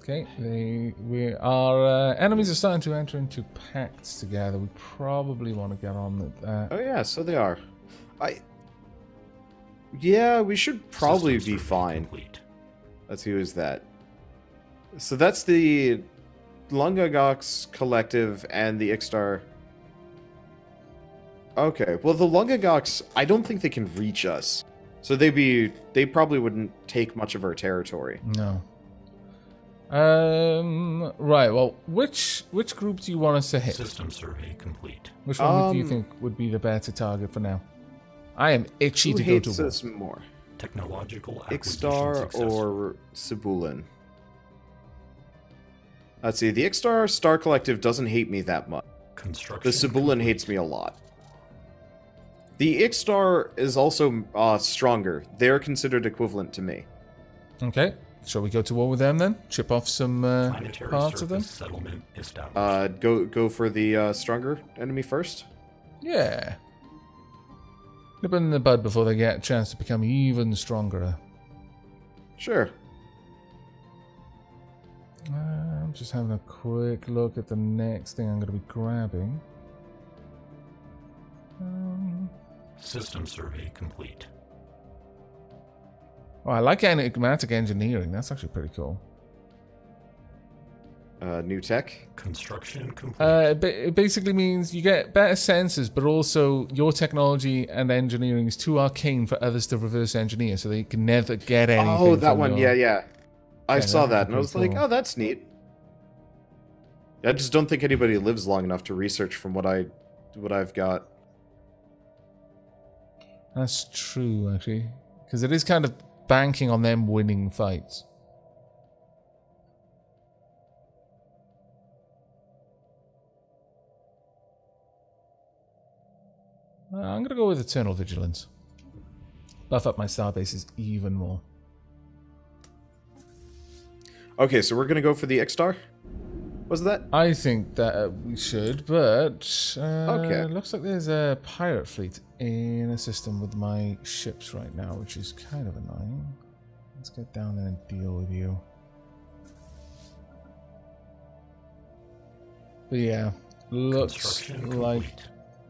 Okay, our enemies are starting to enter into pacts together. We probably want to get on with that. Oh yeah, so they are. Yeah, we should probably be fine. Complete. Let's see, who's that? So that's the Lungagox Collective and the Ixtar. Okay, well the Lungagox, I don't think they can reach us. So they probably wouldn't take much of our territory. No. Right, well, which group do you want us to hit? System survey complete. Which one do you think would be the better target for now? I am itchy to go to war. Who hates us more? Technological Ixtar or Sibulin? Let's see, the Ixtar Star Collective doesn't hate me that much. The Sibulin hates me a lot. The Ixtar is also stronger. They're considered equivalent to me. Okay. Shall we go to war with them then? Chip off some parts of them? Go for the stronger enemy first? Yeah. Nip them in the bud before they get a chance to become even stronger. Sure. I'm just having a quick look at the next thing I'm going to be grabbing. System survey complete. Oh, I like enigmatic engineering. That's actually pretty cool. New tech? Construction complete. It basically means you get better sensors, but also your technology and engineering is too arcane for others to reverse engineer, so they can never get anything. Oh, that one, yeah. I saw that, and I was like, oh, that's neat. I just don't think anybody lives long enough to research from what I've got. That's true, actually. Because it is kind of banking on them winning fights. I'm going to go with Eternal Vigilance. Buff up my starbases even more. Okay, so we're going to go for the Ixtar? Was that? I think that we should, but okay. Looks like there's a pirate fleet in a system with my ships right now, which is kind of annoying. Let's get down there and deal with you. But yeah, looks like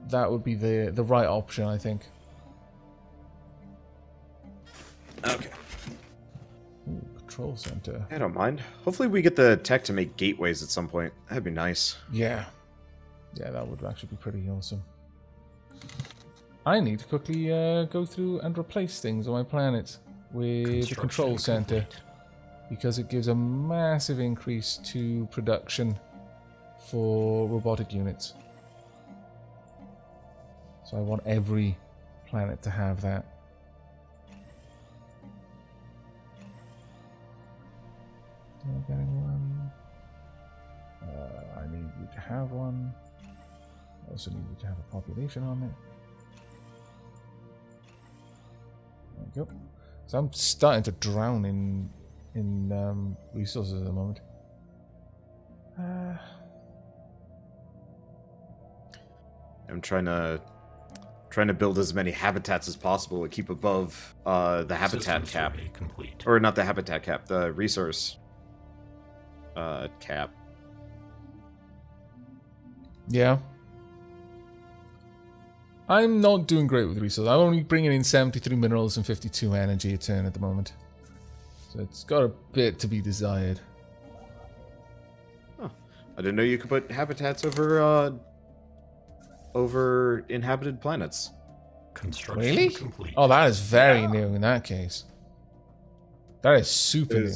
that would be the right option, I think. Okay. Ooh, control center. I don't mind. Hopefully we get the tech to make gateways at some point. That'd be nice. Yeah. Yeah, that would actually be pretty awesome. I need to quickly go through and replace things on my planet with the control center, because it gives a massive increase to production for robotic units. So I want every planet to have that. Am I getting one? I need you to have one. I also need you to have a population on it. There we go. So I'm starting to drown in resources at the moment. I'm trying to build as many habitats as possible to keep above the habitat cap. Complete. Or not the habitat cap, the resource cap. Yeah. I'm not doing great with resources. I'm only bringing in 73 minerals and 52 energy a turn at the moment. So it's got a bit to be desired. Huh. I didn't know you could put habitats over inhabited planets. Construction really? Complete. Oh, that is very new in that case. That is super new.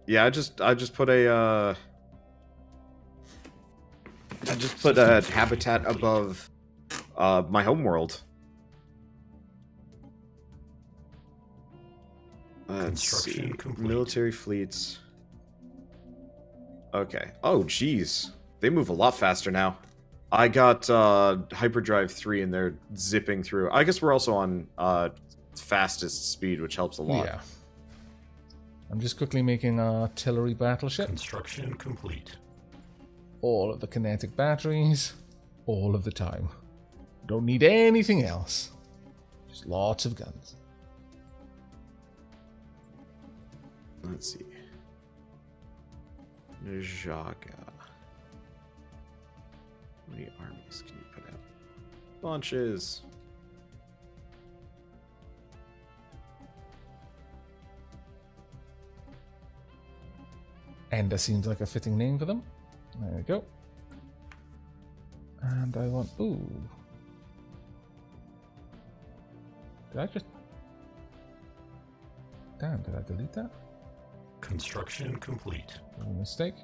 Yeah, I just put a habitat above my homeworld. Let's see. Military fleets. Okay. Oh, geez. They move a lot faster now. I got Hyperdrive 3 and they're zipping through. I guess we're also on fastest speed, which helps a lot. Yeah. I'm just quickly making an artillery battleship. Construction complete. All of the kinetic batteries, all of the time. Don't need anything else. Just lots of guns. Let's see. Jaga. How many armies can you put out? Launches. Ender seems like a fitting name for them. There we go. And I want... Ooh. Did I just... Damn, did I delete that? Construction complete. A mistake.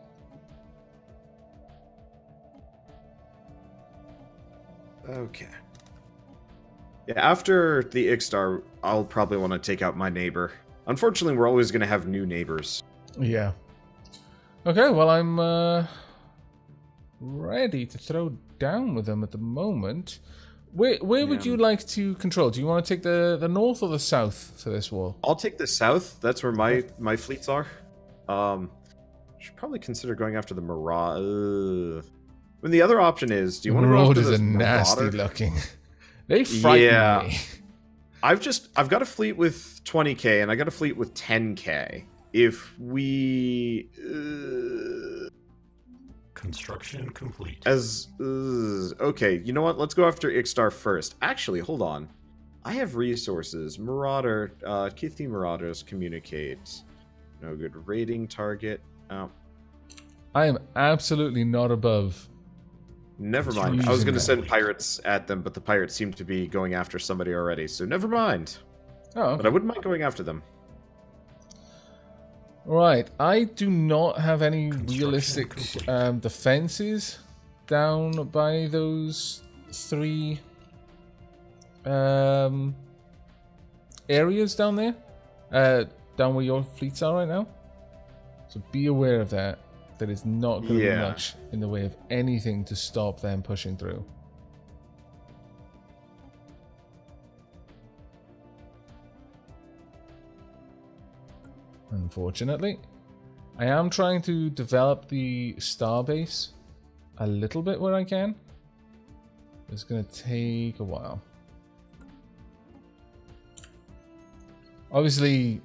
Okay. Yeah, after the Ixtar, I'll probably want to take out my neighbor. Unfortunately, we're always going to have new neighbors. Yeah. Okay, well, I'm ready to throw down with them at the moment. Where would you like to control? Do you want to take the north or the south for this war? I'll take the south. That's where my fleets are. Should probably consider going after the Mirage. When the other option is, do you want to go after Marauders this are nasty Marauder? looking. They frighten me. I've got a fleet with 20k and I got a fleet with 10k. If we Construction complete. okay, you know what? Let's go after Ixtar first. Actually, hold on. I have resources. Marauder, Kithi Marauders communicate. No good raiding target. Oh. I am absolutely not above. Never mind. I was going to send pirates at them, but the pirates seem to be going after somebody already, so never mind. Oh, okay. But I wouldn't mind going after them. Right, I do not have any realistic defenses down by those three areas down there, down where your fleets are right now. So be aware of that. That is not going to be much in the way of anything to stop them pushing through. Unfortunately, I am trying to develop the starbase a little bit where I can. It's going to take a while. Obviously,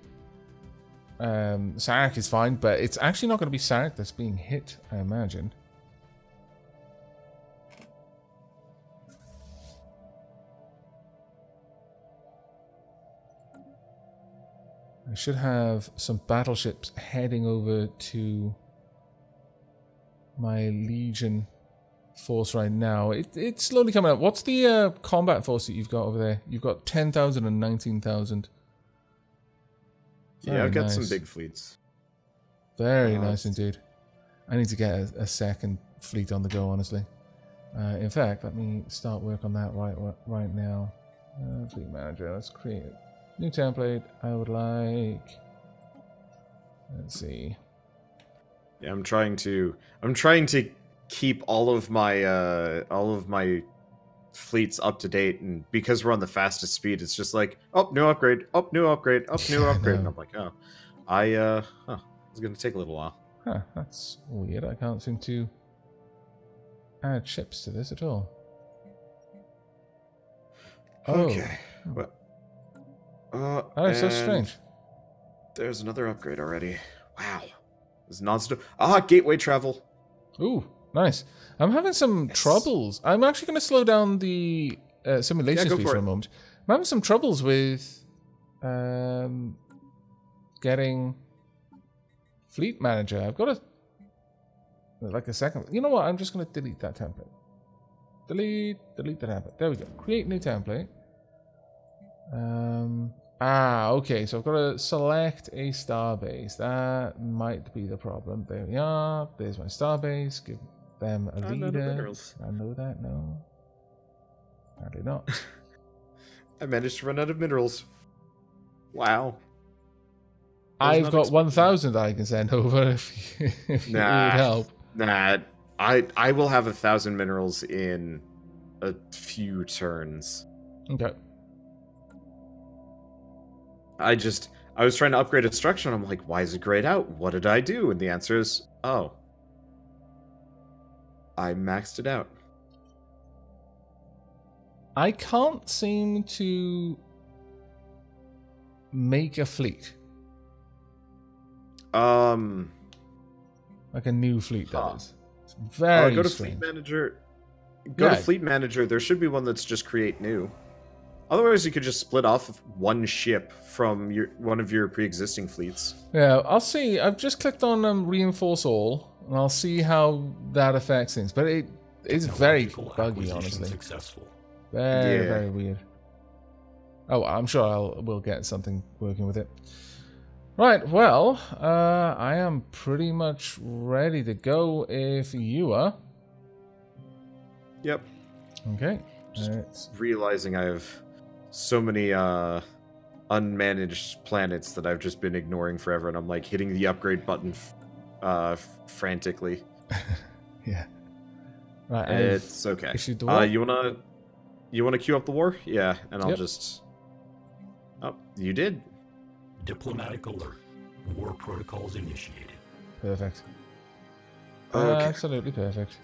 Sarek is fine, but it's actually not going to be Sarek that's being hit, I imagine. I should have some battleships heading over to my Legion force right now. It's slowly coming up. What's the combat force that you've got over there? You've got 10,000 and 19,000. Yeah, I've got some big fleets. Very nice indeed. I need to get a second fleet on the go, honestly. In fact, let me start work on that right now. Fleet manager, let's create a new template. I would like... Let's see. Yeah, I'm trying to keep all of my fleets up to date, and because we're on the fastest speed, it's just like, oh, new upgrade, oh, new upgrade, oh, new upgrade. And I'm like, oh, it's gonna take a little while. Huh, that's weird. I can't seem to add ships to this at all. Okay. Well, that is so strange. There's another upgrade already. Wow. This non-stop. Gateway travel. Ooh, nice. I'm having some troubles. I'm actually going to slow down the simulation speed for a moment. I'm having some troubles with getting fleet manager. I've got a second. You know what? I'm just going to delete that template. Delete the template. There we go. Create new template. Okay. So I've got to select a starbase. That might be the problem. There we are. There's my starbase. Give them a leader. I know that. No. Apparently not. I managed to run out of minerals. Wow. I've got 1,000 I can send over if it would help. Nah. I will have 1,000 minerals in a few turns. Okay. I was trying to upgrade a structure, and I'm like, why is it grayed out? What did I do? And the answer is, oh. I maxed it out. I can't seem to make a fleet. My Like a new fleet, that is. It's very go to strange. Fleet Manager. Go to Fleet Manager. There should be one that's just create new. Otherwise, you could just split off one ship from one of your pre-existing fleets. Yeah, I'll see. I've just clicked on reinforce all, and I'll see how that affects things. But it is very buggy, honestly. Very weird. Oh, I'm sure we'll get something working with it. Right, well, I am pretty much ready to go if you are. Yep. Okay. Just realizing I have so many unmanaged planets that I've just been ignoring forever, and I'm like hitting the upgrade button frantically. Yeah. Right. It's okay. Issued the war. You wanna queue up the war? Yeah, and I'll just. Oh, you did. Diplomatic alert. War protocols initiated. Perfect. Okay. Absolutely perfect.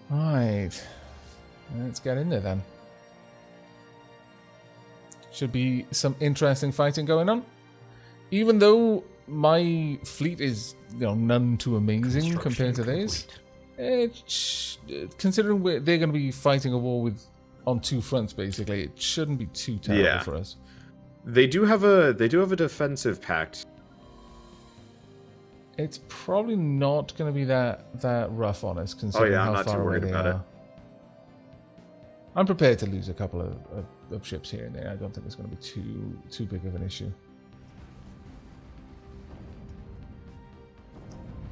Right. Let's get in there then. Should be some interesting fighting going on. Even though my fleet is, none too amazing compared to theirs. Considering they're going to be fighting a war on two fronts, basically, it shouldn't be too terrible for us. They do have a defensive pact. It's probably not going to be that rough on us, considering how far away they are. I'm prepared to lose a couple of ships here and there. I don't think it's going to be too big of an issue.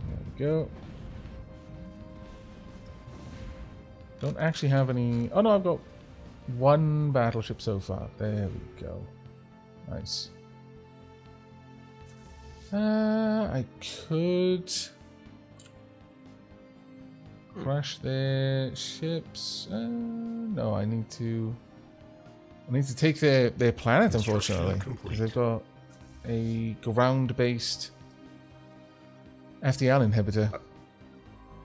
There we go. Don't actually have any... Oh no, I've got one battleship so far. There we go. Nice. I could crash their ships. No, I need to take their planet, unfortunately, because they've got a ground-based FDL inhibitor.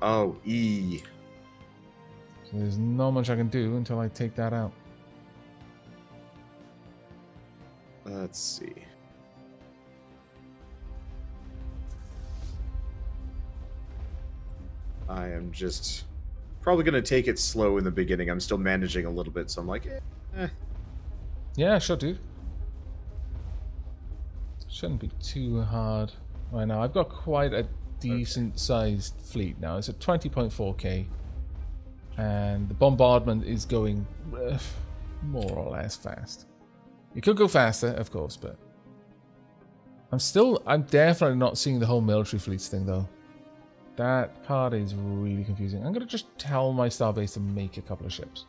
Oh, E. So there's not much I can do until I take that out. Let's see. I am just probably going to take it slow in the beginning. I'm still managing a little bit, so I'm like, eh. Yeah, sure, dude. Shouldn't be too hard right now. I've got quite a decent-sized fleet now. It's at 20.4k. And the bombardment is going more or less fast. It could go faster, of course, but... I'm definitely not seeing the whole military fleets thing, though. That part is really confusing. I'm going to just tell my starbase to make a couple of ships.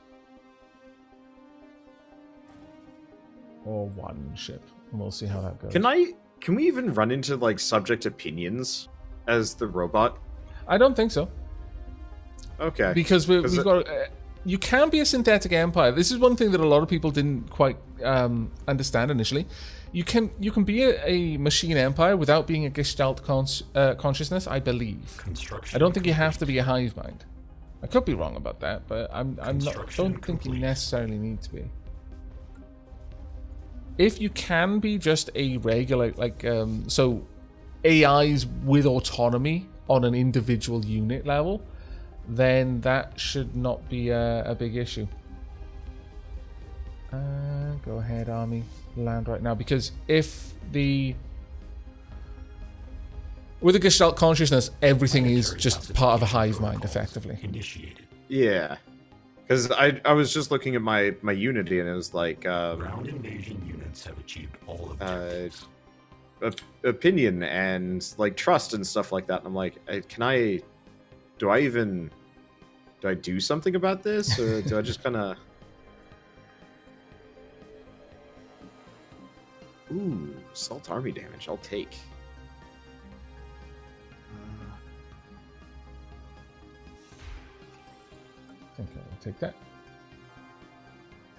Or one ship. And we'll see how that goes. Can we even run into, like, subject opinions as the robot? I don't think so. Okay. Because we've got... you can be a synthetic empire. This is one thing that a lot of people didn't quite understand initially. You can be a machine empire without being a Gestalt consciousness, I believe. I don't think you have to be a hive mind. I could be wrong about that, but don't think you necessarily need to be. If you can be just a regular, so AIs with autonomy on an individual unit level, then that should not be a big issue. Go ahead, army. Land right now, because with the Gestalt consciousness, everything is just part of a hive mind, effectively. Initiated. Yeah. Because I was just looking at my Unity, and it was like... ground invasion units have achieved all objectives. Opinion and, like, trust and stuff like that. And I'm like, do I do something about this, or do I just kind of... Ooh, assault army damage, I'll take. I think I'll take that.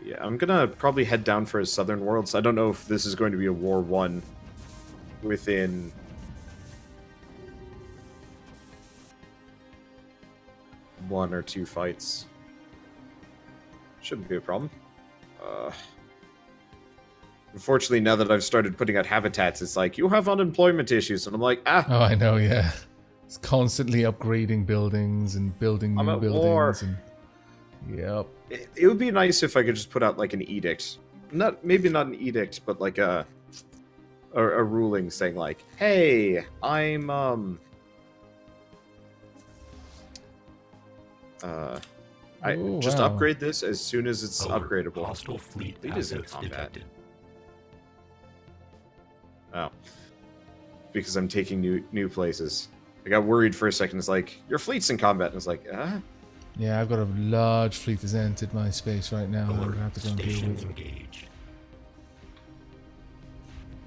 Yeah, I'm gonna probably head down for his southern worlds. I don't know if this is going to be a war won within... one or two fights. Shouldn't be a problem. Unfortunately, now that I've started putting out habitats, it's like, you have unemployment issues. And I'm like, ah. Oh, I know, yeah. It's constantly upgrading buildings and building new buildings. War. And yep. It would be nice if I could just put out like an edict. Maybe not an edict, but like a ruling saying like, hey, I'm just upgrade this as soon as it's upgradable. Hostile fleet is in combat. detected. Oh, because I'm taking new places. I got worried for a second. It's like, your fleet's in combat, and it's like, ah. Yeah, I've got a large fleet that's entered my space right now. I'm gonna have to go and deal Stations with. engaged.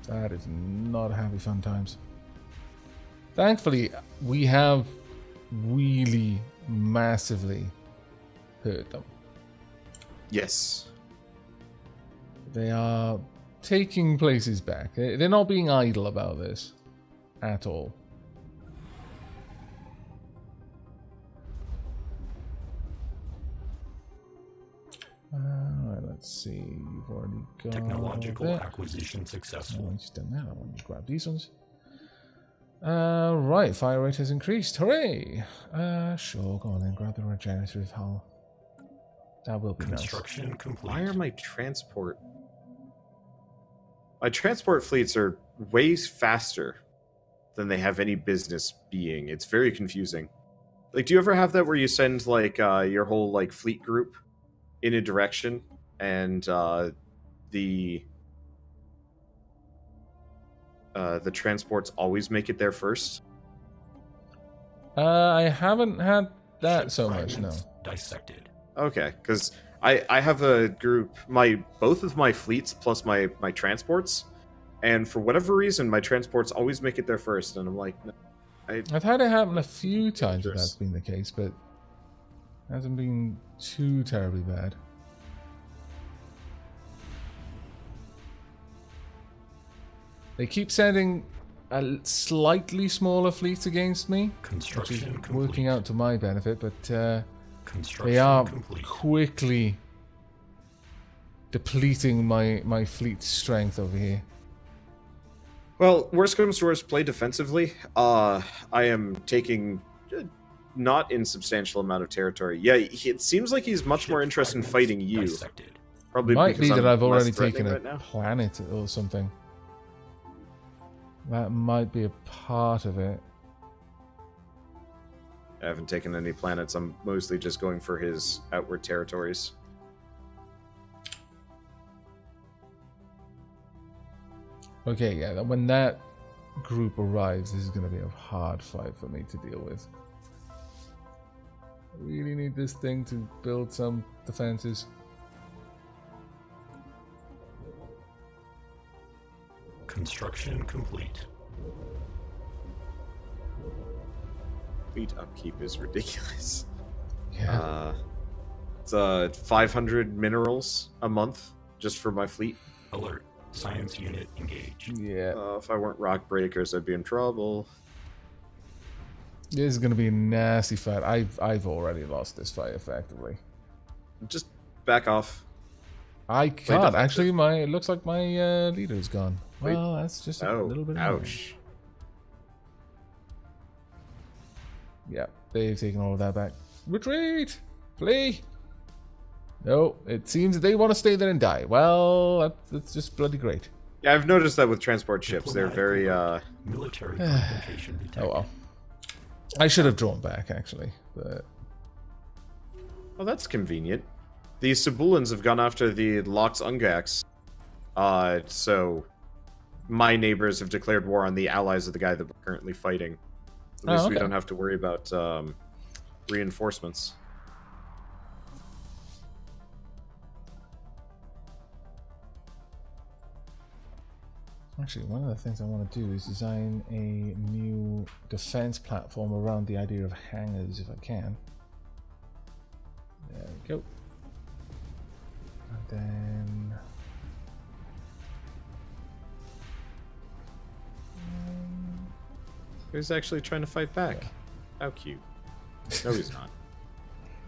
That is not happy fun times. Thankfully, we have really massively hurt them. Yes. They are taking places back. They're not being idle about this at all. Alright, let's see. You've already got Technological that. acquisition successful. Oh, just done that. I want to grab these ones. Right, fire rate has increased. Hooray! Sure, go on then. Grab the regenerative hull. That will be Construction complete. Why are my transport fleets are way faster than they have any business being? It's very confusing. Like, do you ever have that where you send like your whole like fleet group in a direction, and the transports always make it there first? I haven't had that so much, no. Dissected. Okay, because I have a group, both of my fleets plus my transports, and for whatever reason, my transports always make it there first, and I'm like, no, I've had it happen a few times if that's been the case, but it hasn't been too terribly bad. They keep sending a slightly smaller fleets against me, which is working out to my benefit, but they are quickly depleting my fleet strength over here. Well, worst comes to worst, play defensively. I am taking not insubstantial amount of territory. Yeah, it seems like he's much more interested in fighting you. Probably might be that I've already taken taken a planet or something. That might be a part of it. I haven't taken any planets. I'm mostly just going for his outward territories. Okay, yeah, when that group arrives, this is going to be a hard fight for me to deal with. I really need this thing to build some defenses. Construction complete. Fleet upkeep is ridiculous. Yeah. It's 500 minerals a month just for my fleet. Alert. Science unit engaged. Yeah. If I weren't rock breakers, I'd be in trouble. This is going to be a nasty fight. I've already lost this fight effectively. Just back off. I can't. Actually, it looks like my leader's gone. Well, that's just a little bit annoying. Ouch. Yeah, they've taken all of that back. Retreat! Flee! No, it seems that they want to stay there and die. Well, that's just bloody great. Yeah, I've noticed that with transport ships. They're very, Military confrontation detected. Oh well. I should have drawn back, actually, but... Well, that's convenient. The Sibulans have gone after the Lox Ungaks. So... my neighbors have declared war on the allies of the guy that we're currently fighting. At least we don't have to worry about reinforcements. Actually, one of the things I want to do is design a new defense platform around the idea of hangars, if I can. There we go. And then... He's actually trying to fight back. Yeah. How cute. No, he's not.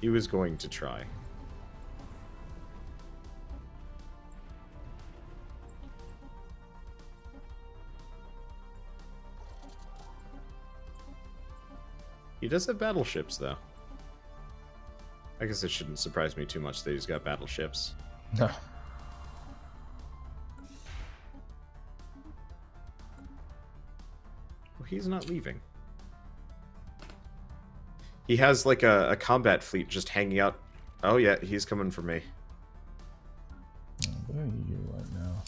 He was going to try. He does have battleships, though. I guess it shouldn't surprise me too much that he's got battleships. No. Well, he's not leaving. He has, like, a combat fleet just hanging out. Oh, yeah, he's coming for me. Where are you right now?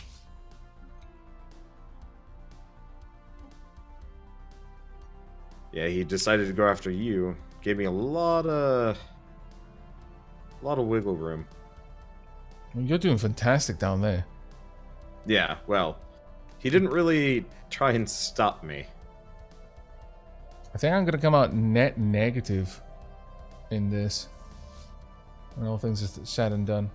Yeah, he decided to go after you. Gave me a lot of wiggle room. Well, you're doing fantastic down there. Yeah, well, he didn't really try and stop me. I think I'm going to come out net negative in this. When all things are said and done.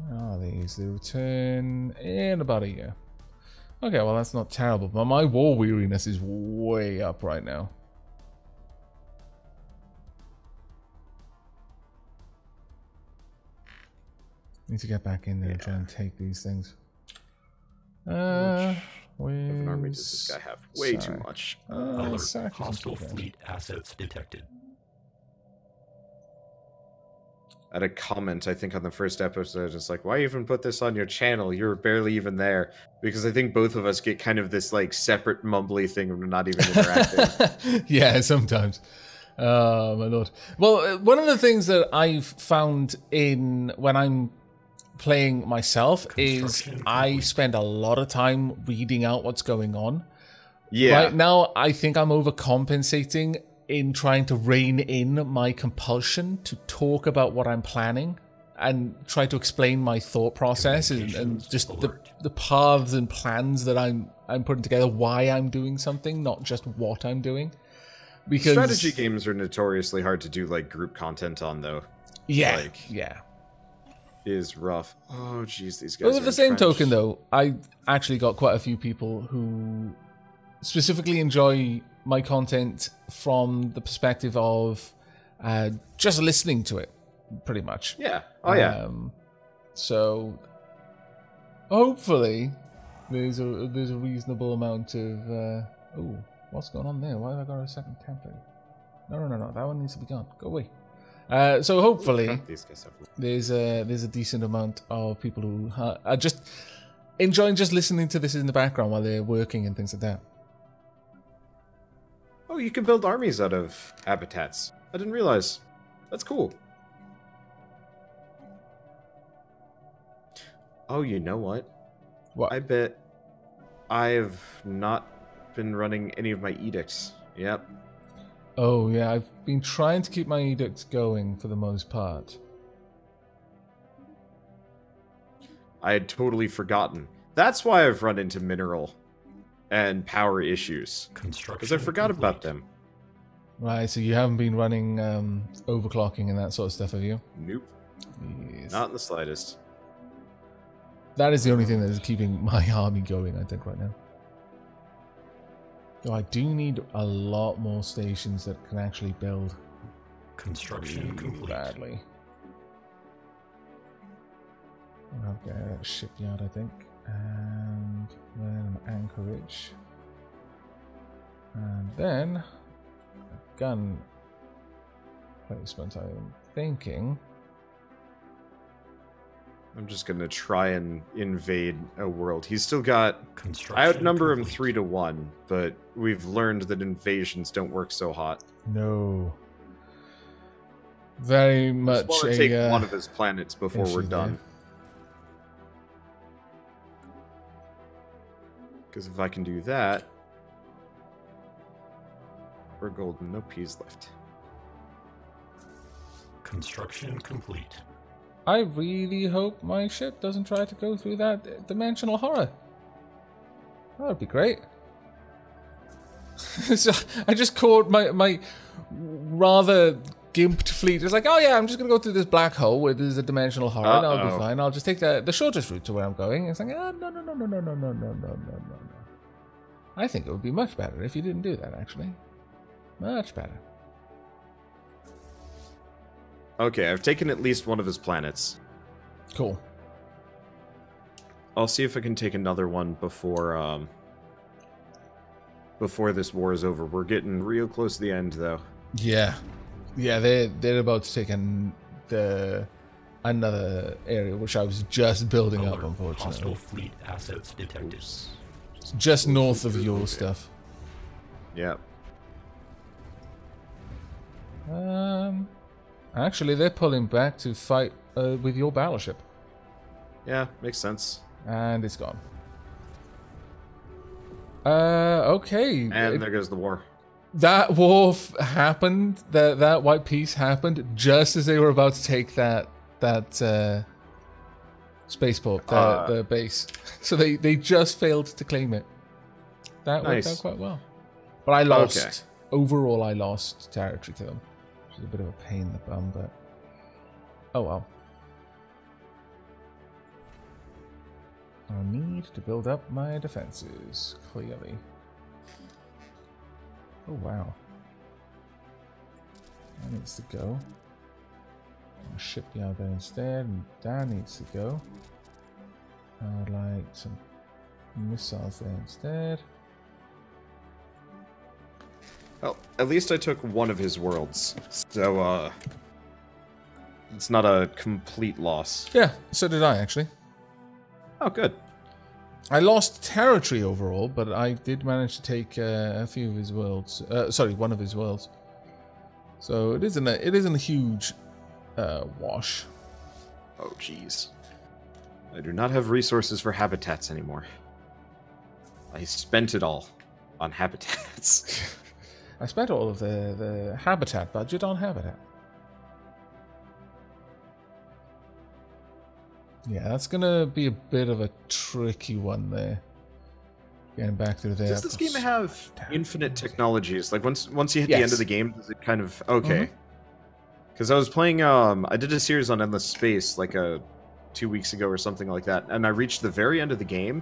Where are these? They return in about a year. Okay, well that's not terrible, but my war weariness is way up right now. Need to get back in there and try and take these things. Which of an army does this guy have? Way too much. Alert. Hostile fleet assets detected. I had a comment, I think, on the first episode. It's like, why even put this on your channel? You're barely even there. Because I think both of us get kind of this, like, separate mumbly thing and we're not even interacting. Yeah, sometimes. Oh, my lord. Well, one of the things that I've found in when I'm playing myself is I spend a lot of time reading out what's going on. Yeah. Right now, I think I'm overcompensating in trying to rein in my compulsion to talk about what I'm planning and try to explain my thought process and just the paths and plans that I'm putting together, why I'm doing something, not just what I'm doing. Because strategy games are notoriously hard to do, like, group content on, though. Yeah, like, yeah. Is rough. Oh, jeez, these guys. But with the same token, though, I actually got quite a few people who specifically enjoy my content from the perspective of just listening to it, pretty much. Yeah. Oh, yeah. So hopefully there's a reasonable amount of. Oh, what's going on there? Why have I got a second template? No. That one needs to be gone. Go away. So hopefully there's a decent amount of people who are just enjoying just listening to this in the background while they're working and things like that. Oh, you can build armies out of habitats. I didn't realize. That's cool. Oh, you know what? What? I bet I've not been running any of my edicts. Yep. Oh, yeah, I've been trying to keep my edicts going for the most part. I had totally forgotten. That's why I've run into mineral and power issues. Because I forgot about them. Right, so you haven't been running overclocking and that sort of stuff, have you? Nope. Yes. Not in the slightest. That is the only thing that is keeping my army going, I think, right now. Though I do need a lot more stations that can actually build. Construction complete. Badly. I'll get a shipyard, I think. And then an anchorage. And then a gun placement, I'm thinking. I'm just gonna try and invade a world. He's still got... I outnumber him 3-1, but we've learned that invasions don't work so hot. No. Very much just want to take one of his planets before we're done. Because if I can do that, we're golden. No peas left. Construction complete. I really hope my ship doesn't try to go through that dimensional horror. That would be great. So I just caught my rather gimped fleet. It's like, oh yeah, I'm just going to go through this black hole where there's a dimensional horror and I'll be fine. I'll just take the shortest route to where I'm going. It's like, oh, no. I think it would be much better if you didn't do that, actually. Much better. Okay, I've taken at least one of his planets. Cool. I'll see if I can take another one before before this war is over. We're getting real close to the end, though. Yeah, yeah, they're about to take another area, which I was just building up, unfortunately. Hostile fleet assets detected. Just north of your stuff. Yep. Actually, they're pulling back to fight with your battleship. Yeah, makes sense. And it's gone. Okay. And there goes the war. That war happened. That white peace happened just as they were about to take that spaceport, the base. So they just failed to claim it. That worked out quite well. But I lost. Okay. Overall, I lost territory to them. Which is a bit of a pain in the bum, but oh well. I need to build up my defenses, clearly. Oh wow. That needs to go. I'll ship you out there instead, and that needs to go. I'd like some missiles there instead. Well, at least I took one of his worlds, so it's not a complete loss. Yeah, so did I actually. Oh, good. I lost territory overall, but I did manage to take a few of his worlds. Sorry, one of his worlds. So it isn't a huge wash. Oh, jeez. I do not have resources for habitats anymore. I spent it all on habitats. I spent all of the habitat budget on habitat. Yeah, that's gonna be a bit of a tricky one there. Getting back through there. Does this game have infinite technologies? Like once you hit the end of the game, does it kind of okay? Because I was playing, I did a series on Endless Space like 2 weeks ago or something like that, and I reached the very end of the game,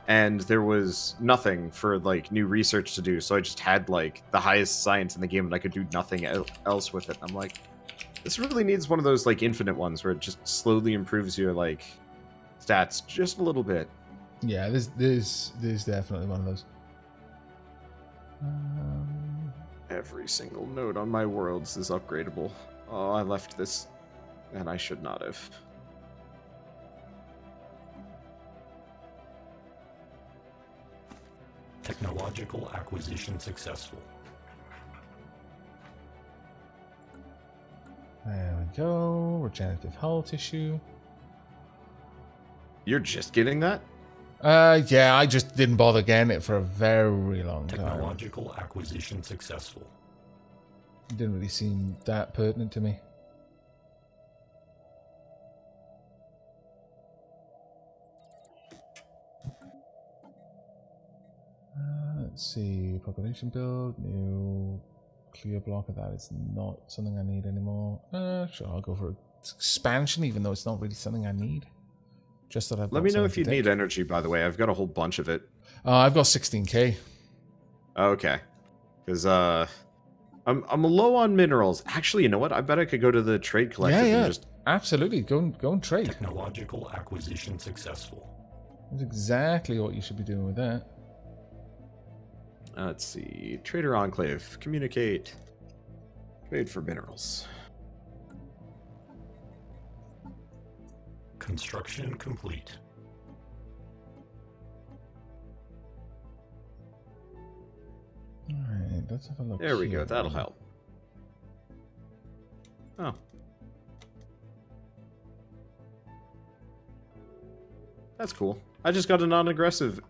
and there was nothing for like new research to do. So I just had like the highest science in the game, and I could do nothing else with it. I'm like, this really needs one of those like infinite ones where it just slowly improves your like stats just a little bit. Yeah, there's definitely one of those. Every single node on my worlds is upgradable. Oh, I left this, and I should not have. Technological acquisition successful. There we go. Regenerative hull tissue. You're just getting that? Yeah, I just didn't bother getting it for a very long time. Technological acquisition successful. It didn't really seem that pertinent to me. Let's see, population build, new clear block of that is not something I need anymore. Sure, I'll go for expansion, even though it's not really something I need. Just that I've Let me know if you need energy, by the way. I've got a whole bunch of it. I've got 16k. Okay. Because, I'm low on minerals. Actually, you know what? I bet I could go to the trade collective and just... Absolutely. Go and trade. Technological acquisition successful. That's exactly what you should be doing with that. Let's see. Trader Enclave. Communicate. Trade for minerals. Construction complete. Alright, let's have a look. There we go. That'll help. Oh. That's cool. I just got a non-aggression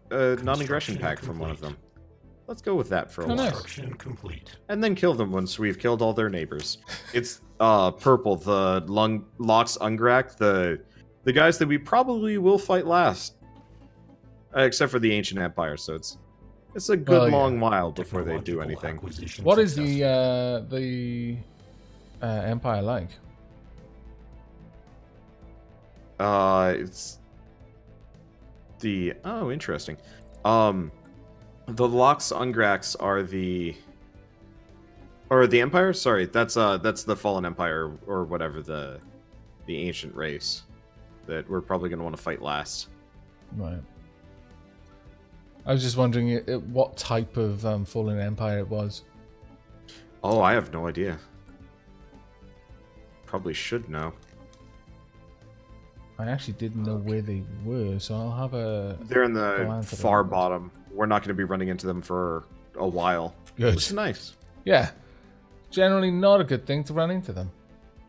pack from one of them. Let's go with that for a while. Construction complete. And then kill them once we've killed all their neighbors. It's purple, the Lox Ungrak, the guys that we probably will fight last. Except for the Ancient Empire, so it's a good long while before they do anything. What is the Empire like? It's the interesting. The Lox Ungraks are the Empire. Sorry, that's the Fallen Empire or whatever the ancient race that we're probably going to want to fight last. Right. I was just wondering what type of Fallen Empire it was. Oh, I have no idea. Probably should know. I actually didn't know where they were, so I'll have a... They're in the far bottom. We're not going to be running into them for a while. Good. Which is nice. Yeah. Generally not a good thing to run into them.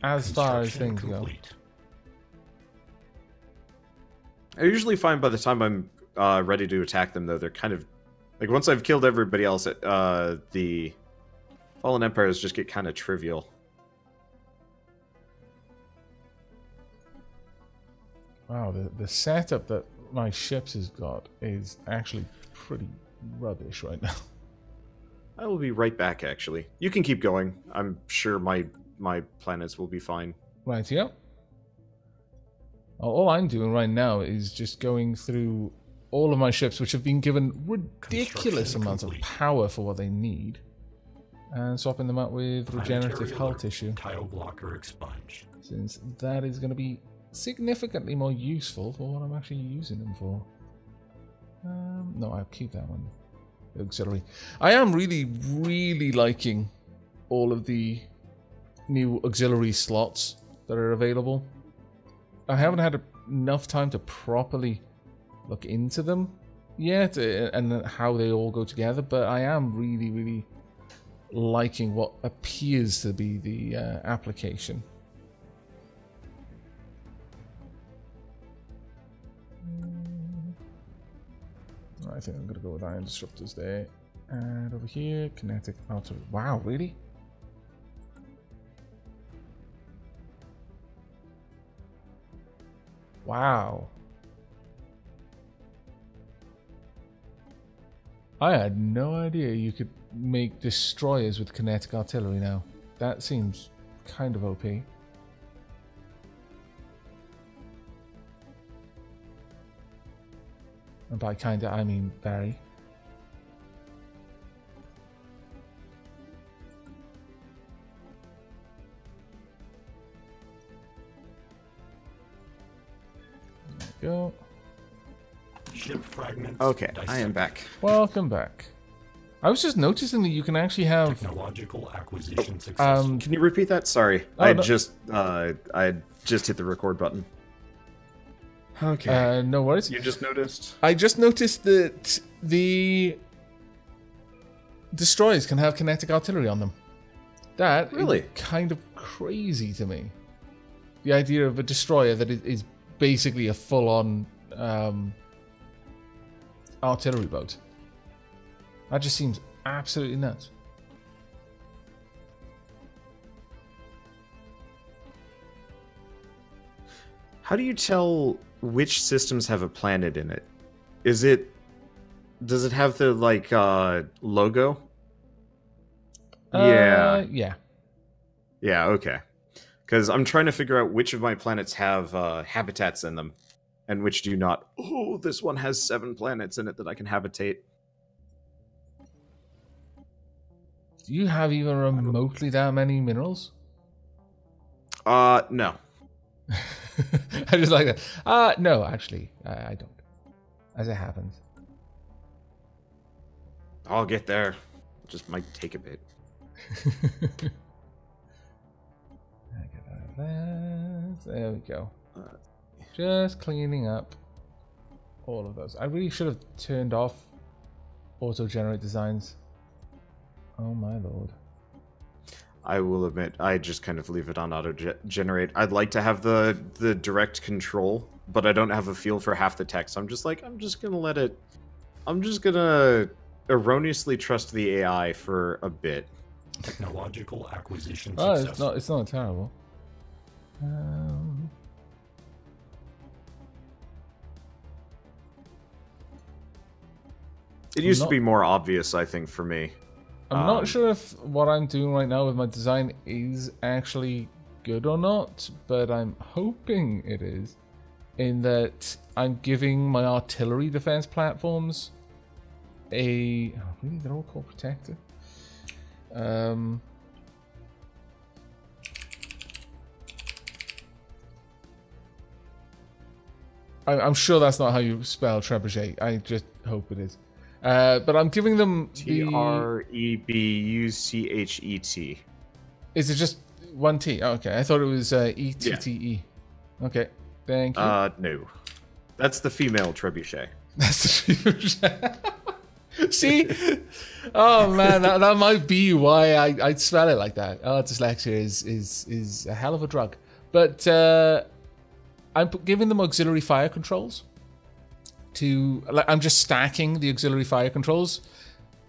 As far as things go. I usually find by the time I'm ready to attack them, though, they're kind of... Like, once I've killed everybody else, the Fallen Empires just get kind of trivial. Wow, the setup that my ships has got is actually pretty rubbish right now. I will be right back, actually. You can keep going. I'm sure my planets will be fine. Right, yeah. All I'm doing right now is just going through all of my ships, which have been given ridiculous amounts of power for what they need, and swapping them out with regenerative hull tissue. Tile blocker expunged. Since that is going to be significantly more useful for what I'm actually using them for. No, I'll keep that one. Auxiliary. I am really liking all of the new auxiliary slots that are available. I haven't had enough time to properly look into them yet and how they all go together, but I am really liking what appears to be the application. I think I'm going to go with iron disruptors there. And over here, kinetic artillery. Wow, really? Wow. I had no idea you could make destroyers with kinetic artillery now. That seems kind of OP. And by kinda, I mean very. There we go. Ship fragments. Okay, I am back. Welcome back. I was just noticing that you can actually have technological acquisition success. Can you repeat that? Sorry, oh, I no. just hit the record button. Okay. No worries. You just noticed? I just noticed that the destroyers can have kinetic artillery on them. That Really? is kind of crazy to me. The idea of a destroyer that is basically a full-on artillery boat. That just seems absolutely nuts. How do you tell which systems have a planet in it? Does it have the like logo? Yeah. Yeah, okay. Because I'm trying to figure out which of my planets have habitats in them, and which do not. Oh, this one has 7 planets in it that I can habitate. Do you have even remotely that many minerals? No. I just like that. No, actually, I don't. As it happens. I'll get there. Just might take a bit. There we go. Just cleaning up all of those. I really should have turned off auto-generate designs. Oh my lord. I will admit, I just kind of leave it on auto-generate. I'd like to have the direct control, but I don't have a feel for half the text. I'm just like, I'm just gonna let it... I'm just gonna erroneously trust the AI for a bit. Technological acquisition Oh, successful. it's not terrible. It used to be more obvious, I think, for me. I'm not sure if what I'm doing right now with my design is actually good or not, but I'm hoping it is, in that I'm giving my artillery defense platforms a... Oh, really? They're all called protected? I'm sure that's not how you spell trebuchet. I just hope it is. But I'm giving them Trebutchet. Is it just one T? Oh, okay, I thought it was ETTE. Yeah. Okay, thank you. No. That's the female trebuchet. That's the trebuchet. See? Oh man, that might be why I spell it like that. Oh, dyslexia is a hell of a drug. But I'm giving them auxiliary fire controls. I'm just stacking the auxiliary fire controls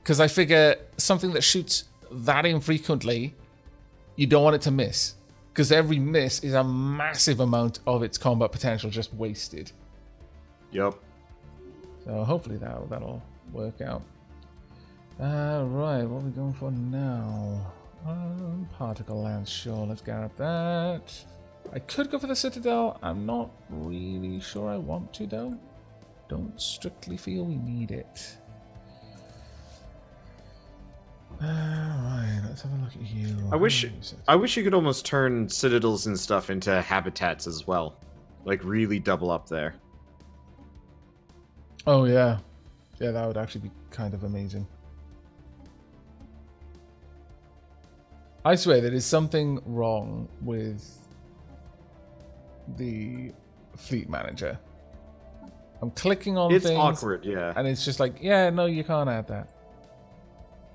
because I figure something that shoots that infrequently, you don't want it to miss, because every miss is a massive amount of its combat potential just wasted. Yep. So hopefully that'll work out. Right, what are we going for now? Particle lance, sure, let's grab that. I could go for the Citadel. I'm not really sure I want to, though. Don't strictly feel we need it. Alright, let's have a look at you. I wish you could almost turn citadels and stuff into habitats as well. Like, really double up there. Oh, yeah. Yeah, that would actually be kind of amazing. I swear there is something wrong with the fleet manager. I'm clicking on things. It's awkward, yeah. And it's just like, yeah, no, you can't add that.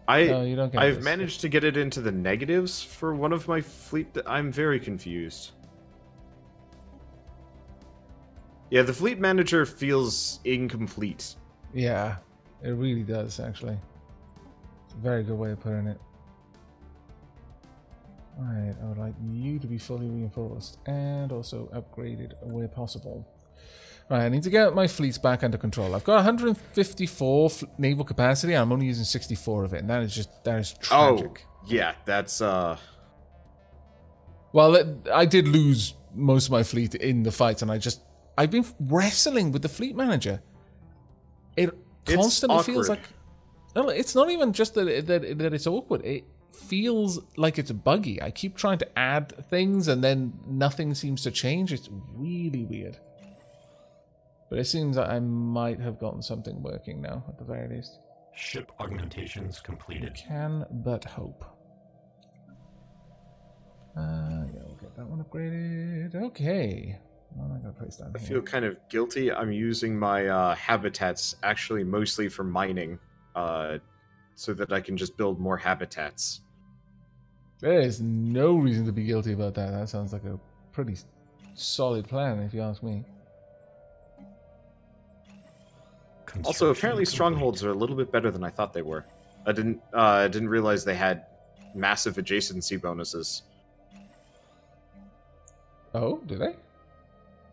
No, you don't get I've this. managed to get it into the negatives for one of my fleet. I'm very confused. Yeah, the fleet manager feels incomplete. Yeah, it really does, actually. Very good way of putting it. Alright, I would like you to be fully reinforced and also upgraded where possible. Right, I need to get my fleets back under control. I've got 154 naval capacity, and I'm only using 64 of it, and that is tragic. Oh, yeah, that's Well, I did lose most of my fleet in the fight, and I've been wrestling with the fleet manager. It constantly feels like... No, it's not even just that it's awkward. It feels like it's buggy. I keep trying to add things, and then nothing seems to change. It's really weird. But it seems that I might have gotten something working now, at the very least. Ship augmentations completed. Can but hope. Yeah, we'll get that one upgraded. Okay. Well, I'm gonna place that I here. feel kind of guilty. I'm using my habitats actually mostly for mining, so that I can just build more habitats. There is no reason to be guilty about that. That sounds like a pretty solid plan, if you ask me. Also, apparently strongholds are a little bit better than I thought they were. I didn't realize they had massive adjacency bonuses. Oh, do they?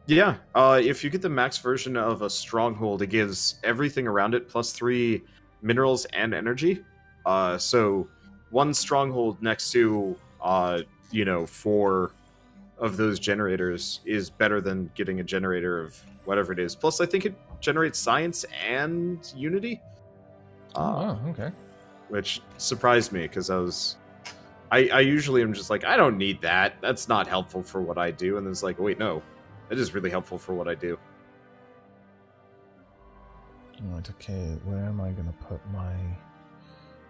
Yeah, if you get the max version of a stronghold, it gives everything around it plus 3 minerals and energy. So one stronghold next to, 4 of those generators is better than getting a generator of whatever it is. Plus, I think it generates science and unity. Oh, okay. Which surprised me, because I usually am just like, I don't need that. That's not helpful for what I do. And then it's like, wait, no. It is really helpful for what I do. Right, okay. Where am I going to put my...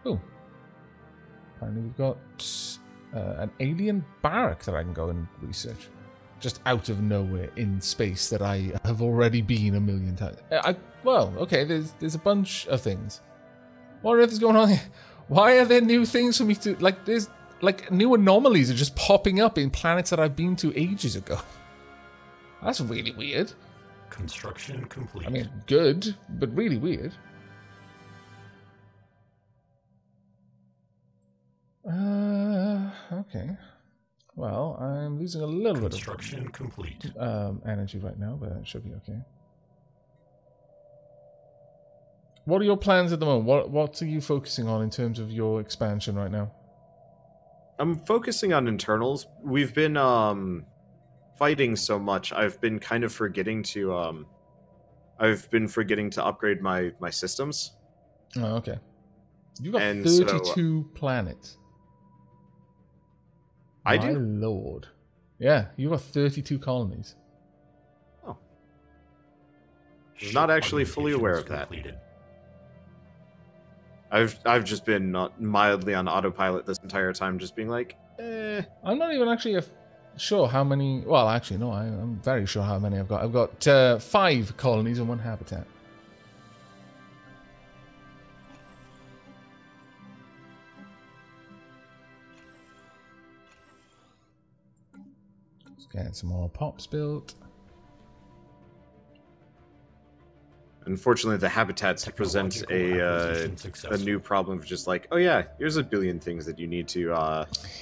Oh. Apparently we've got an alien barrack that I can go and research. Just out of nowhere in space that I have already been a million times. Well, okay, there's a bunch of things. What on earth is going on here? Why are there new things for me to... there's... new anomalies are just popping up in planets that I've been to ages ago. That's really weird. Construction complete. I mean, good, but really weird. Okay. Well, I'm losing a little bit of complete. Energy right now, but it should be okay. What are your plans at the moment? What are you focusing on in terms of your expansion right now? I'm focusing on internals. We've been fighting so much. I've been kind of forgetting to upgrade my systems. Oh, okay. You've got 32 planets. I do? My lord. Yeah, you've got 32 colonies. Oh. was not actually fully aware of that. I've just been mildly on autopilot this entire time, just being like, eh. I'm not even actually sure how many... Well, actually, no, I'm very sure how many I've got. I've got 5 colonies and 1 habitat. Let's get some more pops built. Unfortunately, the habitats present a new problem of just like, oh yeah, here's a billion things that you need to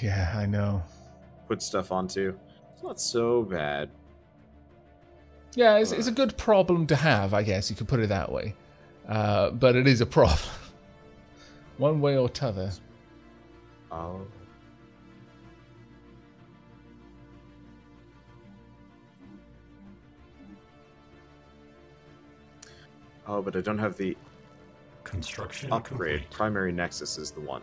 yeah, I know. Put stuff onto. It's not so bad. Yeah, it's a good problem to have, I guess you could put it that way. But it is a problem. One way or t'other. Oh. Oh, but I don't have the construction upgrade. Complete. Primary Nexus is the one.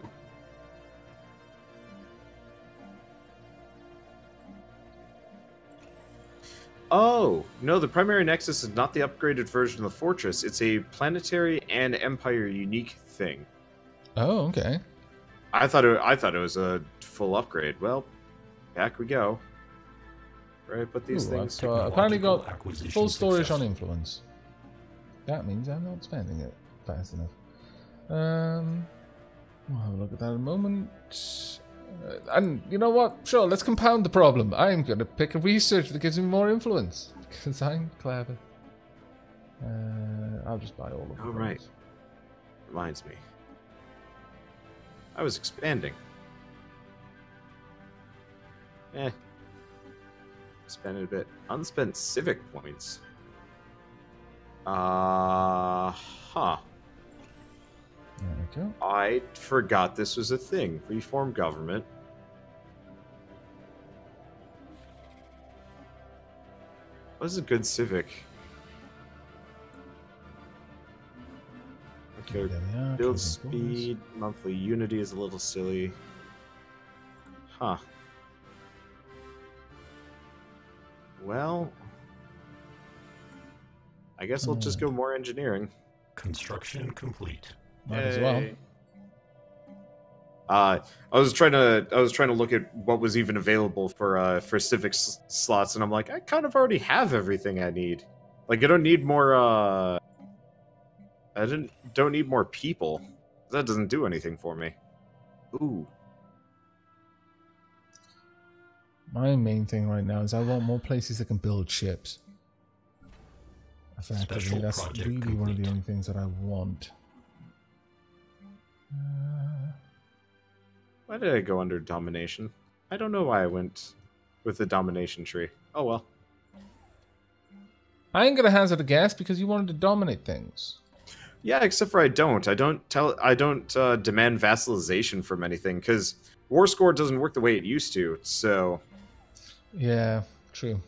Oh, no, the Primary Nexus is not the upgraded version of the Fortress. It's a planetary and Empire unique thing. Oh, okay. I thought it was a full upgrade. Well, back we go. Where I put these things? Apparently got full storage on influence. That means I'm not spending it fast enough. We'll have a look at that in a moment. And you know what? Sure, let's compound the problem. I'm going to pick a research that gives me more influence. Because I'm clever. I'll just buy all of them. Oh, right. Reminds me. I was expanding. Spending a bit. Unspent civic points. Huh. There we go. I forgot this was a thing. Reform government. What is a good civic? Okay, build speed, monthly unity is a little silly. Huh. Well, I guess I'll just go more engineering. Construction complete. Might as well. I was trying to look at what was even available for civic slots, and I'm like, I kind of already have everything I need. Like, I don't need more. Don't need more people. That doesn't do anything for me. Ooh. My main thing right now is I want more places that can build ships. Effectively, that's really one of the only things that I want. Why did I go under domination? I don't know why I went with the domination tree. Oh well. I ain't gonna hazard a guess because you wanted to dominate things. Yeah, except for I don't demand vassalization from anything because war score doesn't work the way it used to. So. Yeah, true.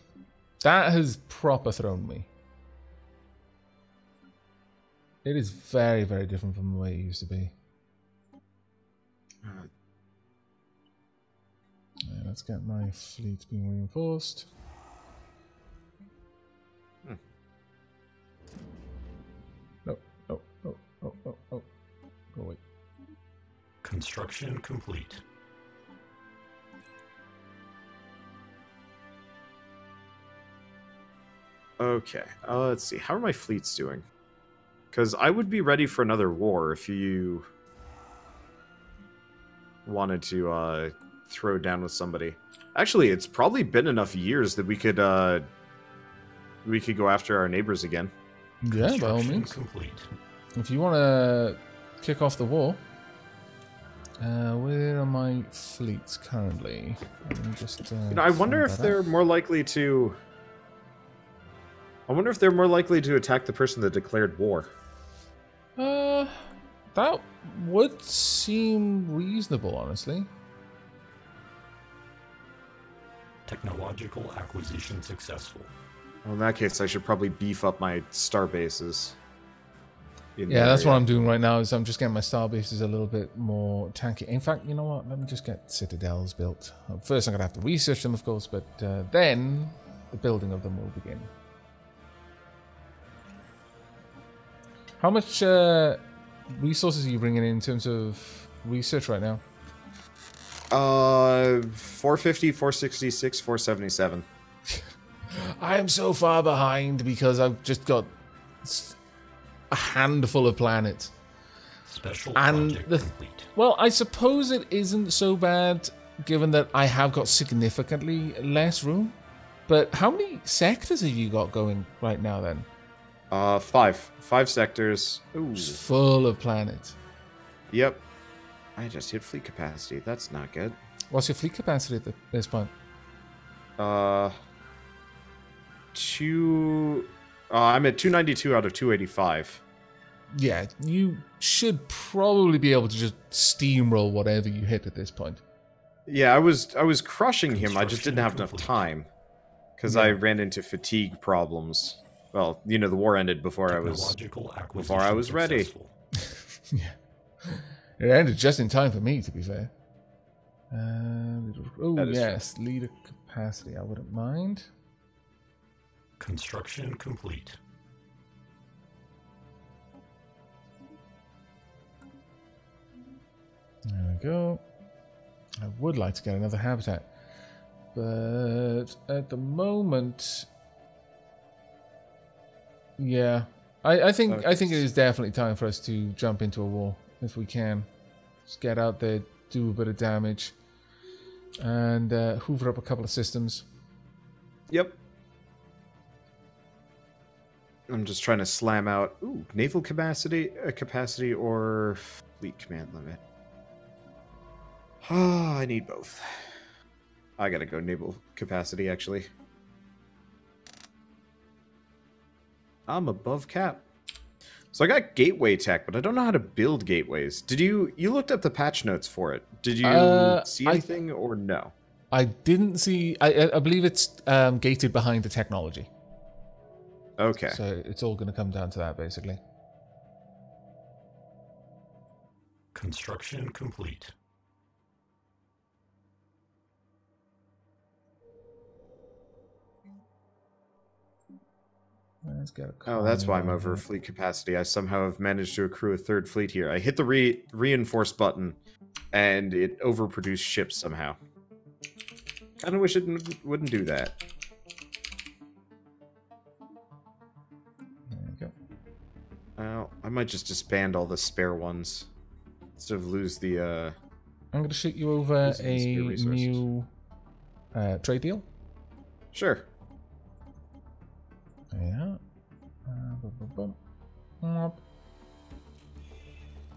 That has proper thrown me. It is very, very different from the way it used to be. Yeah, let's get my fleet being reinforced. No. Go away. Construction complete. Okay, let's see. How are my fleets doing? Because I would be ready for another war if you wanted to throw down with somebody. Actually, it's probably been enough years that we could go after our neighbors again. Yeah, by all means. Complete. If you want to kick off the war, where are my fleets currently? Let me just, I wonder if they're more likely to. I wonder if they're more likely to attack the person that declared war. That would seem reasonable, honestly. Technological acquisition successful. Well, in that case, I should probably beef up my star bases. Yeah, that's what I'm doing right now. Is I'm just getting my star bases a little bit more tanky. In fact, you know what? Let me just get citadels built. First, I'm gonna have to research them, of course, but then the building of them will begin. How much resources are you bringing in terms of research right now? 450, 466, 477. I am so far behind because I've just got a handful of planets. Special And project complete. well, I suppose it isn't so bad given that I have got significantly less room. But how many sectors have you got going right now then? 5 sectors. Ooh. Just full of planets. Yep. I just hit fleet capacity. That's not good. What's your fleet capacity at this point? I'm at 292 out of 285. Yeah, you should probably be able to just steamroll whatever you hit at this point. Yeah, I was crushing him. I just didn't have enough time because I ran into fatigue problems. Well, you know, the war ended before I was ready. Yeah, it ended just in time for me, to be fair. Oh yes, leader capacity. I wouldn't mind. Construction complete. There we go. I would like to get another habitat, but at the moment, yeah, I think it is definitely time for us to jump into a war if we can. Just get out there, do a bit of damage, and hoover up a couple of systems. Yep. I'm just trying to slam out naval capacity or fleet command limit. I need both. I gotta go naval capacity, actually. I'm above cap. So I got gateway tech, but I don't know how to build gateways. Did you looked up the patch notes for it? Did you see anything or no? I didn't see. I believe it's gated behind the technology. Okay. So it's all going to come down to that, basically. Construction complete. Let's get that's why I'm over fleet capacity. I somehow have managed to accrue a third fleet here. I hit the reinforce button, and it overproduced ships somehow. Kind of wish it wouldn't do that. There we go. Well, I might just disband all the spare ones instead of lose the. I'm going to shoot you over a new trade deal. Sure. Yeah.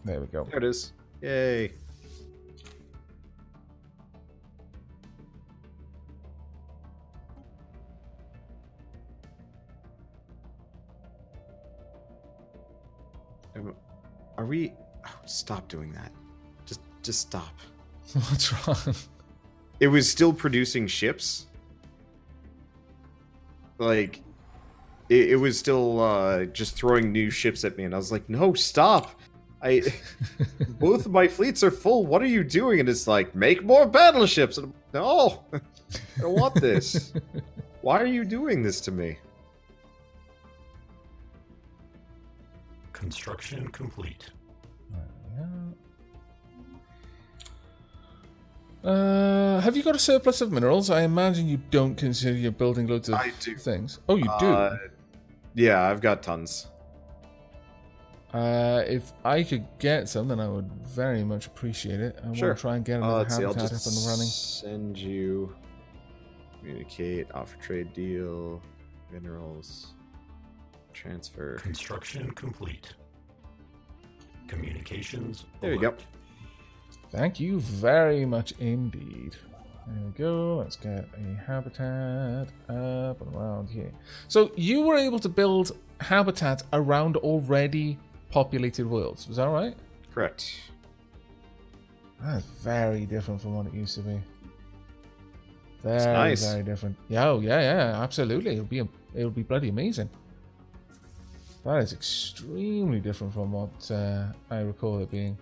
There we go. There it is. Yay. Are we... Oh, stop doing that. Just stop. What's wrong? It was still producing ships. Like... It was still just throwing new ships at me, and I was like, no, stop! Both of my fleets are full, what are you doing? And it's like, make more battleships! And I'm, no! I don't want this. Why are you doing this to me? Construction complete. Have you got a surplus of minerals? I imagine you don't consider you're building loads of things. Oh, you do? Yeah, I've got tons. If I could get some, then I would very much appreciate it. I want to try and get another habitat up and running. Send you... Communicate, offer trade deal, minerals, transfer. Construction complete. Communications. There you go. Thank you very much indeed. There we go. Let's get a habitat up and around here. So you were able to build habitat around already populated worlds. Was that right? Correct. That's very different from what it used to be. Very, nice. Very different. Yeah, oh, yeah, absolutely. It would be bloody amazing. That is extremely different from what I recall it being.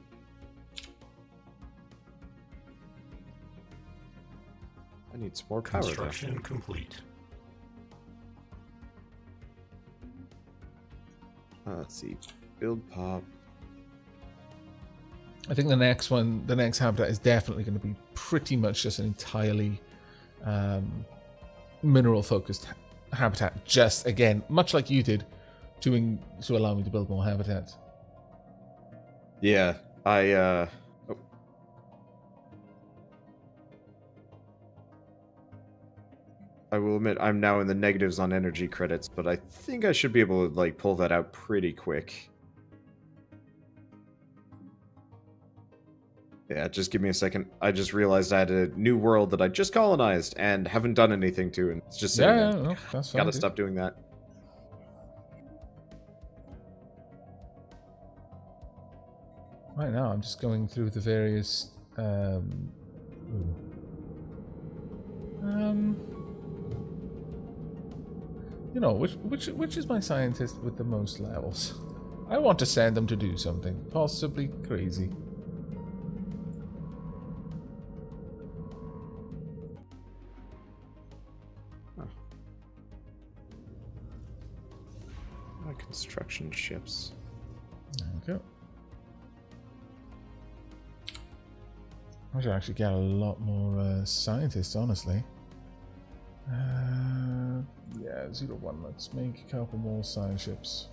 I need some more power. Construction complete. Let's see. Build pop. I think the next one, the next habitat is definitely going to be pretty much just an entirely mineral-focused habitat. Just, again, much like you did, to allow me to build more habitats. Yeah, I will admit I'm now in the negatives on energy credits, but I think I should be able to, like, pull that out pretty quick. Yeah, just give me a second. I just realized I had a new world that I just colonized and haven't done anything to, and it's just sitting there. No, that's fine. Gotta stop doing that. Right now, I'm just going through the various. You know, which is my scientist with the most levels? I want to send them to do something possibly crazy. Construction ships. Okay. I should actually get a lot more scientists, honestly. Yeah, 01. Let's make a couple more science ships.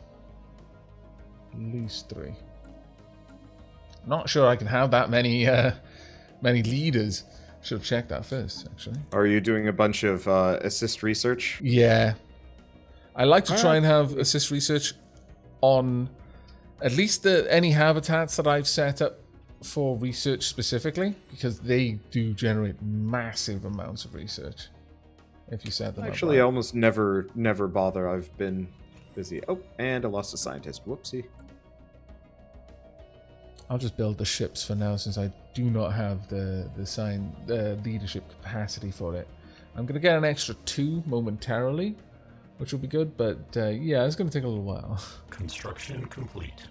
At least 3. Not sure I can have that many many leaders. Should have checked that first, actually. Are you doing a bunch of assist research? Yeah. I like to try and have assist research on at least any habitats that I've set up for research specifically, because they do generate massive amounts of research if you set them Actually, I up. almost never bother. I've been busy. Oh, and I lost a scientist. Whoopsie. I'll just build the ships for now, since I do not have the leadership capacity for it. I'm going to get an extra 2 momentarily, which will be good, but yeah, it's going to take a little while. Construction complete.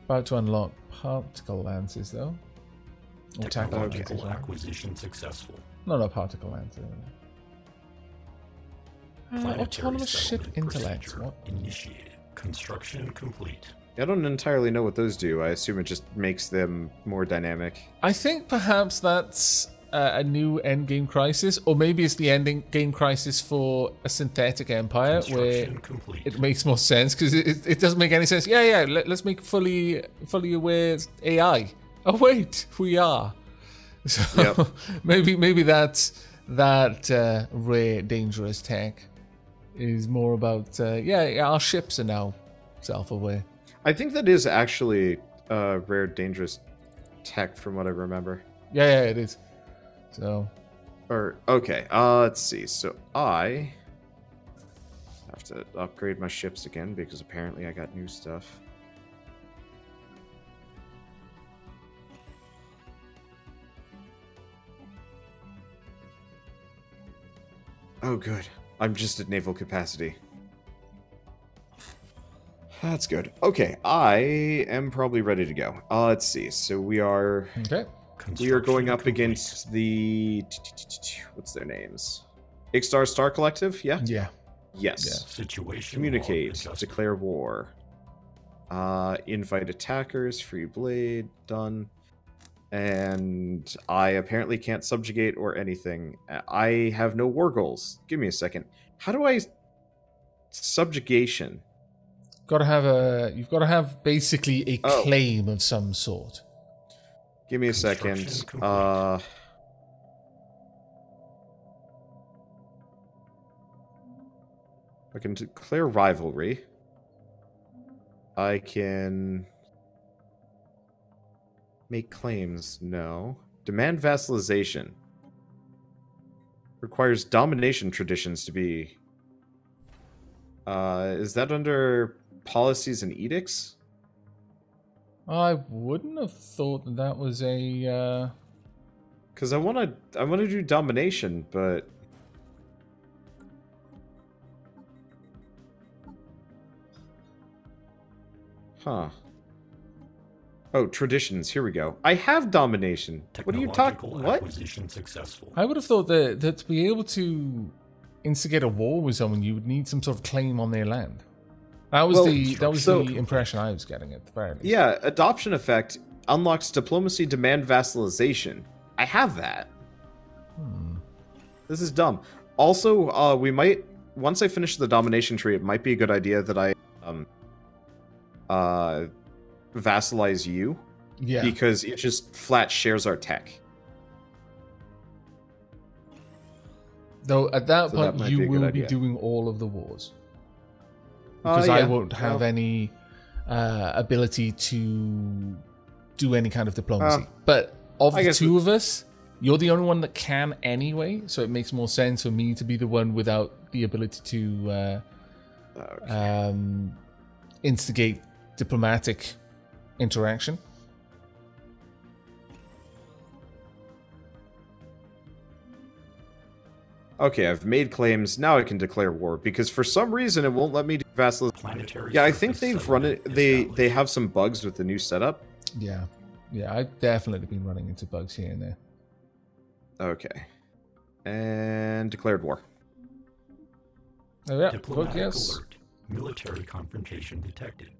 About to unlock particle lances, though. Or tackle lances. Technological acquisition successful. No, particle lances. Autonomous ship intellect. Procedure What? Initiated. Construction complete. I don't entirely know what those do. I assume it just makes them more dynamic. I think perhaps that's a new endgame crisis, or maybe it's the ending game crisis for a synthetic empire, where complete. it makes more sense, because it doesn't make any sense. Yeah, let's make fully aware AI. Oh wait, we are. So Yep. maybe that's that rare dangerous tech is more about yeah, our ships are now self-aware. I think that is actually rare dangerous tech from what I remember. Yeah, it is. So, Or okay, let's see. So I have to upgrade my ships again because apparently I got new stuff. Oh, good. I'm just at naval capacity. That's good. Okay, I am probably ready to go. Let's see. So we are... okay. We are going up against the... What's their names? Ikstar Star Collective, yeah? Yeah. Yes. Yeah. Situation Communicate. Declare war. Invite attackers. Free blade. Done. And I apparently can't subjugate or anything. I have no war goals. Give me a second. How do I... Subjugation. You've got to have basically a claim of some sort. Give me a second. I can declare rivalry. I can make claims. No. Demand vassalization. Requires domination traditions to be... is that under policies and edicts? I wouldn't have thought that was a... Because I want to do domination, but... Huh. Oh, traditions. Here we go. I have domination. What are you talking? What? Acquisition successful. I would have thought that to be able to instigate a war with someone, you would need some sort of claim on their land. That was the impression I was getting at the very least. Yeah, adoption effect unlocks diplomacy demand vassalization. I have that. This is dumb. Also, we might, once I finish the domination tree, it might be a good idea that I vassalize you. Yeah. Because it just flat shares our tech. Though at that point you will be doing all of the wars. Because I won't have any ability to do any kind of diplomacy. But of the two of us, you're the only one that can anyway, so it makes more sense for me to be the one without the ability to instigate diplomatic interaction. Okay, I've made claims. Now I can declare war because for some reason it won't let me do vassalization. Yeah, I think they've run it. They have some bugs with the new setup. Yeah, I've definitely been running into bugs here and there. Okay, and declared war. Oh yeah, Diplomatic yes. alert. Military confrontation detected.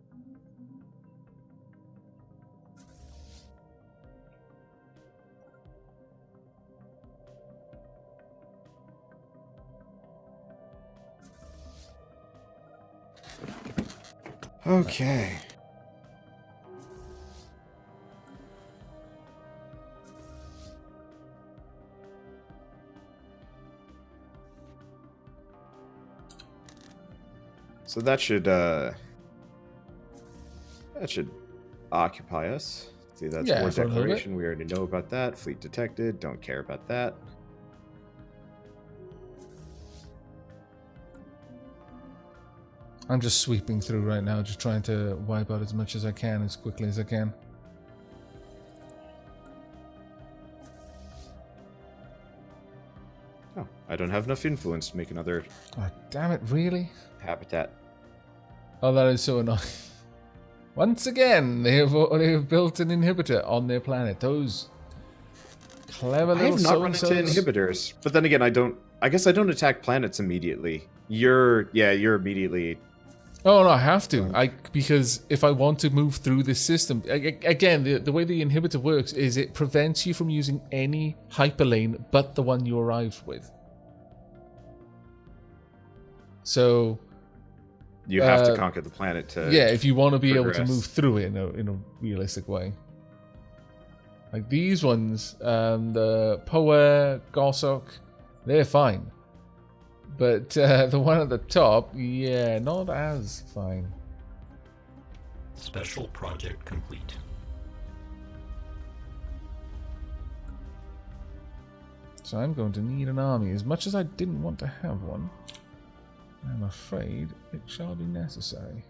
Okay. So that should occupy us. See, that's war declaration. We already know about that. Fleet detected. Don't care about that. I'm just sweeping through right now, just trying to wipe out as much as I can, as quickly as I can. Oh, I don't have enough influence to make another... Oh, damn it, really? Habitat. Oh, that is so annoying. Once again, they have built an inhibitor on their planet. Those clever little I have not run into inhibitors, but then again, I guess I don't attack planets immediately. You're immediately... Oh no, I have to. Because if I want to move through this system, again, the way the inhibitor works is it prevents you from using any hyperlane but the one you arrived with. So you have to conquer the planet to if you want to be progress. able to move through it in a realistic way. Like these ones, the Poe, Gossok, they're fine. But the one at the top, yeah, not as fine. Special project complete. So I'm going to need an army. As much as I didn't want to have one, I'm afraid it shall be necessary.